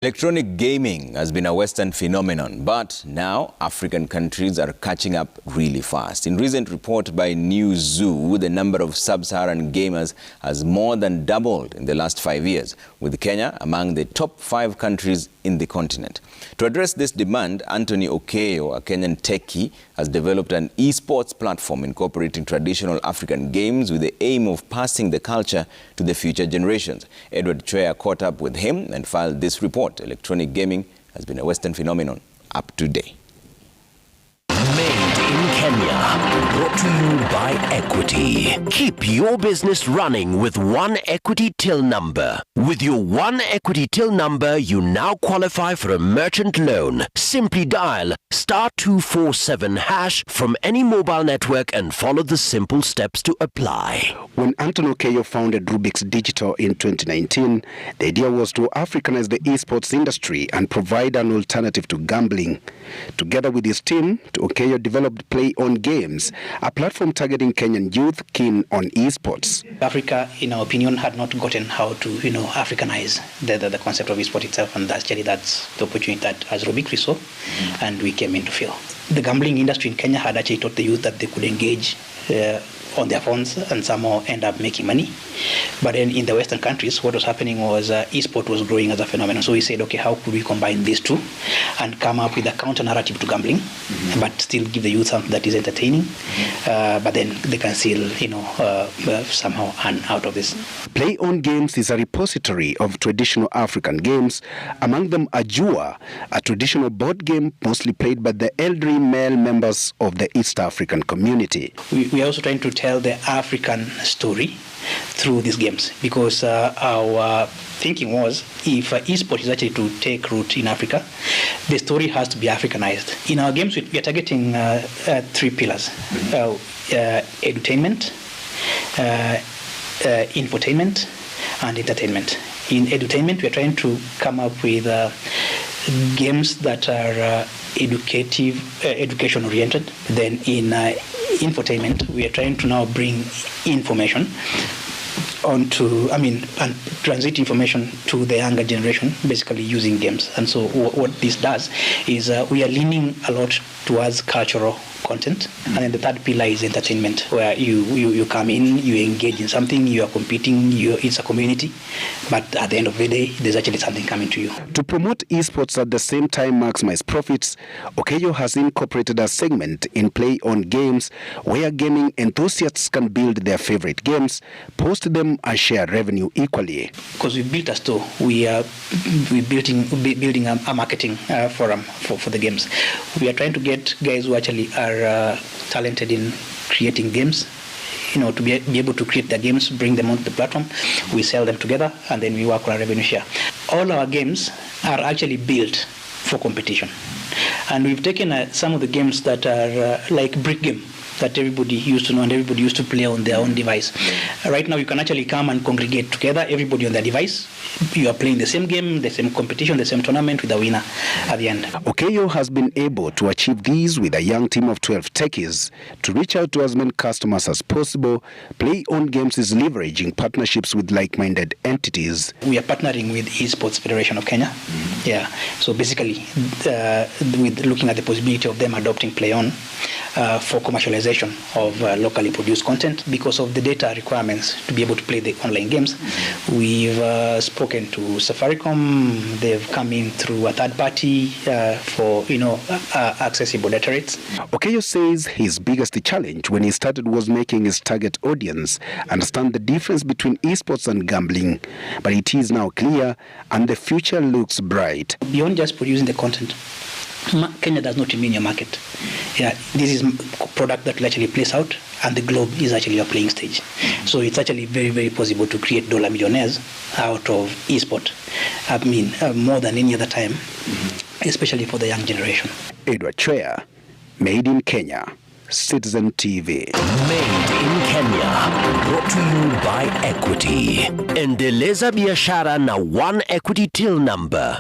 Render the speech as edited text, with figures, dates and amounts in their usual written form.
Electronic gaming has been a Western phenomenon, but now African countries are catching up really fast. In recent report by Newzoo, the number of Sub-Saharan gamers has more than doubled in the last 5 years, with Kenya among the top 5 countries in the continent. To address this demand, Antony Okeyo, a Kenyan techie, has developed an esports platform incorporating traditional African games with the aim of passing the culture to the future generations. Edward Chwea caught up with him and filed this report. Electronic gaming has been a Western phenomenon up to date. Made in Kenya, brought to you by Equity. Keep your business running with One Equity Till number. With your One Equity Till number, you now qualify for a merchant loan. Simply dial *247# from any mobile network and follow the simple steps to apply. When Antony Okeyo founded Rubik's Digital in 2019, the idea was to Africanize the esports industry and provide an alternative to gambling. Together with his team, Okeyo developed Play On Games, a platform targeting Kenyan youth keen on esports. Africa, in our opinion, had not gotten how to, Africanize the concept of esports itself, and that's the opportunity that as Rubik we saw, and we came in to fill. The gambling industry in Kenya had actually taught the youth that they could engage on their phones and somehow end up making money. But then in the Western countries, what was happening was esport was growing as a phenomenon. So we said, okay, how could we combine these two and come up with a counter narrative to gambling, but still give the youth something that is entertaining, but then they can still, somehow earn out of this. Play On Games is a repository of traditional African games, among them Ajua, a traditional board game mostly played by the elderly male members of the East African community. We are also trying to tell the African story through these games, because our thinking was, if esport is actually to take root in Africa, the story has to be Africanized. In our games, we are targeting 3 pillars: edutainment, infotainment, and entertainment. In edutainment, we are trying to come up with games that are education-oriented. Then in infotainment, we are trying to now bring information and transit information to the younger generation, basically using games. And so what this does is we are leaning a lot towards cultural content. And then the third pillar is entertainment, where you come in, you engage in something, you are competing, it's a community, but at the end of the day, there's actually something coming to you. To promote esports at the same time maximize profits, Okeyo has incorporated a segment in Play On Games where gaming enthusiasts can build their favorite games, post them and share revenue equally. Because we built a store, we're building a marketing forum for the games. We are trying to get guys who actually are talented in creating games, to be able to create their games, bring them onto the platform. We sell them together, and then we work on a revenue share. All our games are actually built for competition. And we've taken some of the games that are like brick game, that everybody used to know and everybody used to play on their own device. Right now, you can actually come and congregate together, everybody on their device. You are playing the same game, the same competition, the same tournament with a winner at the end. Okeyo has been able to achieve these with a young team of 12 techies. To reach out to as many customers as possible, Play On Games is leveraging partnerships with like-minded entities. We are partnering with Esports Federation of Kenya. Yeah. So basically, with looking at the possibility of them adopting Play On for commercialization of locally produced content, because of the data requirements to be able to play the online games. We've spoken to Safaricom. They've come in through a third party for accessible data rates. Okeyo says his biggest challenge when he started was making his target audience understand the difference between esports and gambling, but it is now clear and the future looks bright. Beyond just producing the content, Kenya does not remain your market. Yeah, this is a product that will actually plays out, and the globe is actually a playing stage. So it's actually very, very possible to create dollar millionaires out of esport. More than any other time, especially for the young generation. Edward Chwea, Made in Kenya, Citizen TV. Made in Kenya, brought to you by Equity. Endeleza biashara na One Equity Till number.